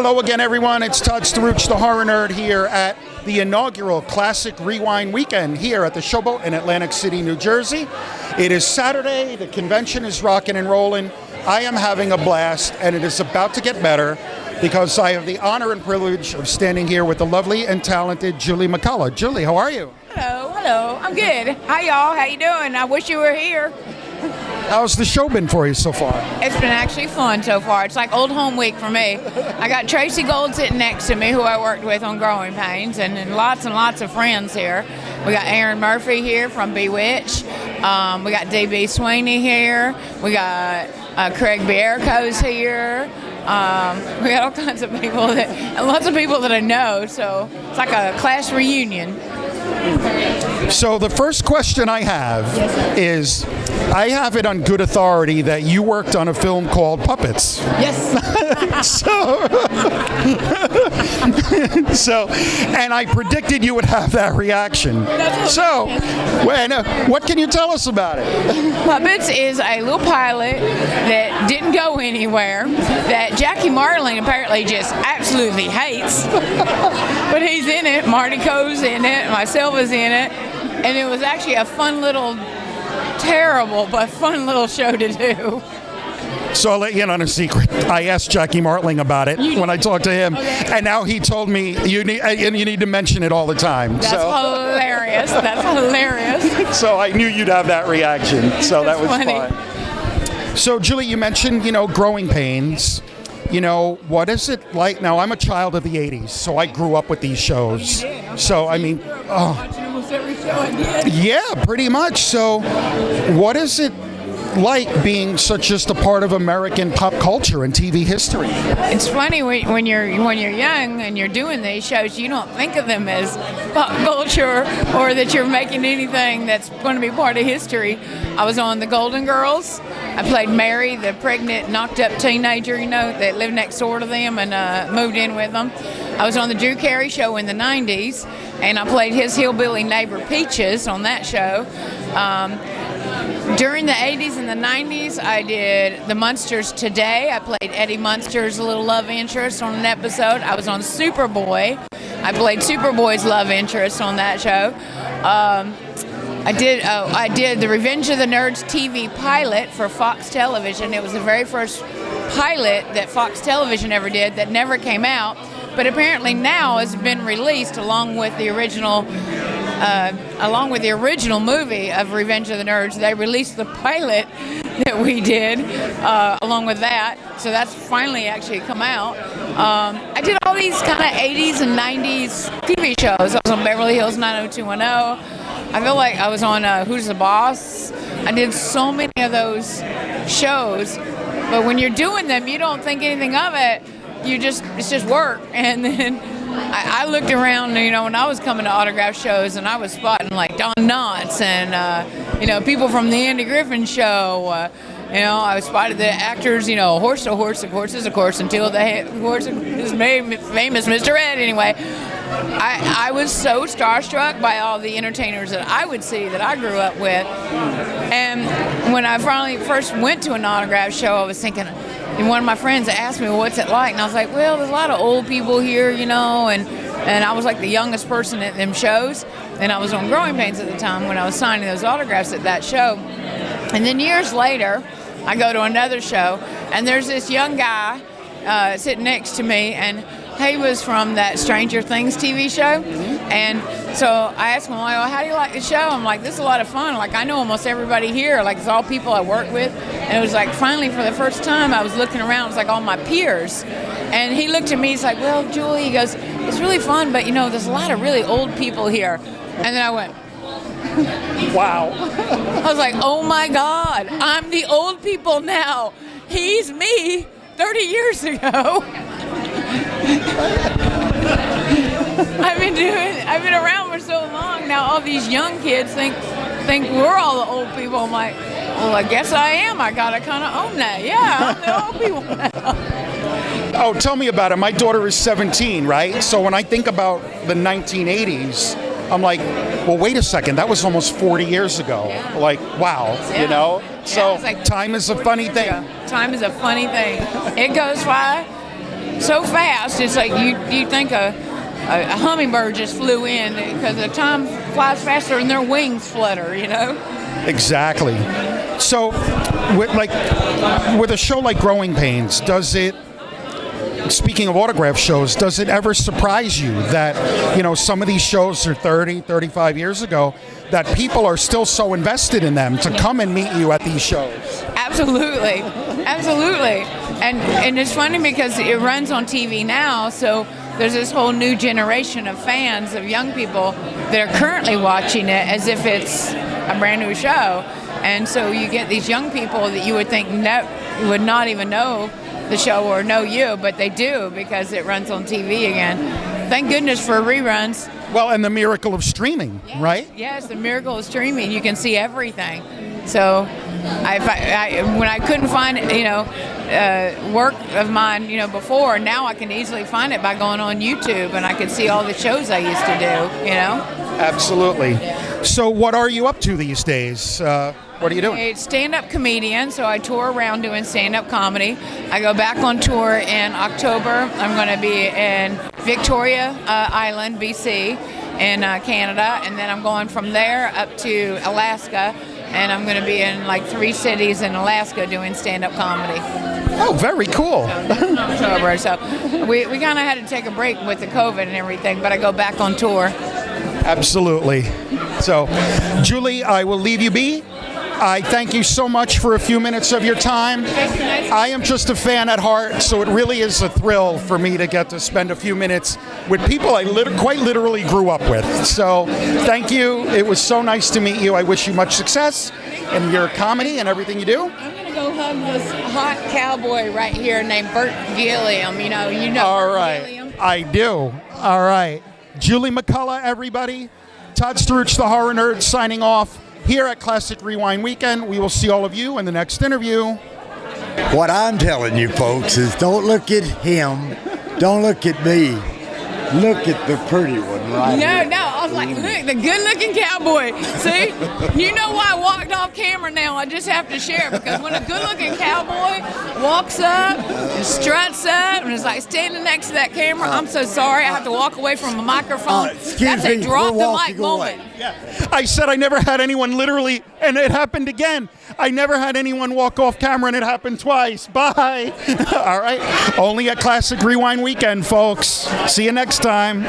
Hello again, everyone. It's Todd Staruch, the horror nerd, here at the inaugural Classic Rewind Weekend here at the Showboat in Atlantic City, New Jersey. It is Saturday. The convention is rocking and rolling. I am having a blast, and it is about to get better because I have the honor and privilege of standing here with the lovely and talented Julie McCollough. Julie, how are you? Hello. I'm good. Hi, y'all. How you doing? I wish you were here. How's the show been for you so far? It's been actually fun so far. It's like old home week for me. I got Tracy Gold sitting next to me, who I worked with on Growing Pains, and lots of friends here. We got Aaron Murphy here from Bewitched. We got D.B. Sweeney here. We got Craig Bierko's here. We got all kinds of people and lots of people that I know. So it's like a class reunion. So the first question I have is, I have it on good authority that you worked on a film called Puppets. Yes. So, and I predicted you would have that reaction. So, what can you tell us about it? Puppets is a little pilot that didn't go anywhere, that Jackie Martling apparently just absolutely hates. But he's in it. Marty Coe's in it. Myself is in it. And it was actually a fun little, terrible but fun little show to do. So I'll let you in on a secret. I asked Jackie Martling about it when I talked to him, and now he told me you need to mention it all the time. That's hilarious. That's hilarious. So I knew you'd have that reaction. So that was funny. fun. So Julie, you mentioned Growing Pains. What is it like? Now, I'm a child of the 80s, so I grew up with these shows. So, I mean, watching almost every show I did. Yeah, pretty much. So, what is it like being just a part of American pop culture and TV history? It's funny when you're young and you're doing these shows, you don't think of them as pop culture or that you're making anything that's going to be part of history. I was on The Golden Girls. I played Mary, the pregnant, knocked-up teenager, that lived next door to them and moved in with them. I was on the Drew Carey Show in the 90s, and I played his hillbilly neighbor Peaches on that show. During the 80s and the 90s, I did The Munsters Today. I played Eddie Munster's little love interest on an episode. I was on Superboy. I played Superboy's love interest on that show. I did the Revenge of the Nerds TV pilot for Fox Television. It was the very first pilot that Fox Television ever did that never came out, but apparently now has been released along with the original movie of Revenge of the Nerds. They released the pilot that we did along with that, so that's finally actually come out. I did all these kind of 80s and 90s TV shows. I was on Beverly Hills 90210. I feel like I was on Who's the Boss. I did so many of those shows, but when you're doing them, you don't think anything of it. It's just work. And then I looked around, when I was coming to autograph shows, and I was spotting like Don Knotts and people from the Andy Griffin Show. I spotted the actors, horse to horse, of course, until the horse is made famous, Mr. Ed. Anyway, I was so starstruck by all the entertainers that I would see that I grew up with. And when I finally first went to an autograph show, I was thinking, and one of my friends asked me, well, what's it like? And I was like, well, there's a lot of old people here, and I was like the youngest person at them shows. And I was on Growing Pains at the time when I was signing those autographs at that show. And then years later, I go to another show, and there's this young guy sitting next to me, and he was from that Stranger Things TV show. And so I asked him, well, how do you like the show? I'm like, this is a lot of fun. Like, I know almost everybody here. Like, it's all people I work with. And it was like, finally, for the first time, I was looking around. It was like all my peers. And he looked at me. He's like, well, Julie, he goes, it's really fun, but, there's a lot of really old people here. And then I went, wow. I was like, oh, my God, I'm the old people now. He's me 30 years ago. I've been around for so long now. All these young kids think we're all the old people. I'm like, well, I guess I am. I gotta kind of own that. Yeah, I'm the old people now. Oh, tell me about it. My daughter is 17, right? So when I think about the 1980s, I'm like, well, wait a second. That was almost 40 years ago. Yeah. Like, wow, So like, time is a funny thing. Time is a funny thing. It goes by so fast. It's like you think a hummingbird just flew in, because the time flies faster and their wings flutter, you know? Exactly. So, with a show like Growing Pains, does it, speaking of autograph shows, does it ever surprise you that, you know, some of these shows are 30, 35 years ago, that people are still so invested in them to come and meet you at these shows? Absolutely. Absolutely. And it's funny because it runs on TV now, so there's this whole new generation of fans, of young people that are currently watching it as if it's a brand new show. And so you get these young people that you would think would not even know the show or know you, but they do because it runs on TV again. Thank goodness for reruns. Well, and the miracle of streaming, yes, right? Yes, the miracle of streaming. You can see everything. So when I couldn't find, work of mine, before, now I can easily find it by going on YouTube, and I can see all the shows I used to do, Absolutely. So what are you up to these days? What are you doing? I'm a stand-up comedian, so I tour around doing stand-up comedy. I go back on tour in October. I'm going to be in Victoria Island, BC, in Canada, and then I'm going from there up to Alaska, and I'm going to be in like 3 cities in Alaska doing stand-up comedy. Oh, very cool. In October, so we kind of had to take a break with the COVID and everything, but I go back on tour. Absolutely. So, Julie, I will leave you be. I thank you so much for a few minutes of your time. I am just a fan at heart, so it really is a thrill for me to get to spend a few minutes with people I quite literally grew up with. So thank you. It was so nice to meet you. I wish you much success in your comedy and everything you do. I'm going to go hug this hot cowboy right here named Bert Gilliam. You know. All right. Gilliam? I do. All right. Julie McCollough, everybody. Todd Sturridge, the Horror Nerd, signing off. Here at Classic Rewind Weekend, we will see all of you in the next interview. What I'm telling you folks is don't look at him, don't look at me, look at the pretty one right here. No, I was like, look, the good-looking cowboy. See? You know why I walked off camera now. I just have to share, because when a good-looking cowboy walks up and struts up and is like standing next to that camera, I'm so sorry. I have to walk away from a microphone. That's a drop-the-mic moment. Yeah. I said I never had anyone literally, and it happened again. I never had anyone walk off camera, and it happened twice. Bye. All right. Only at Classic Rewind Weekend, folks. See you next time.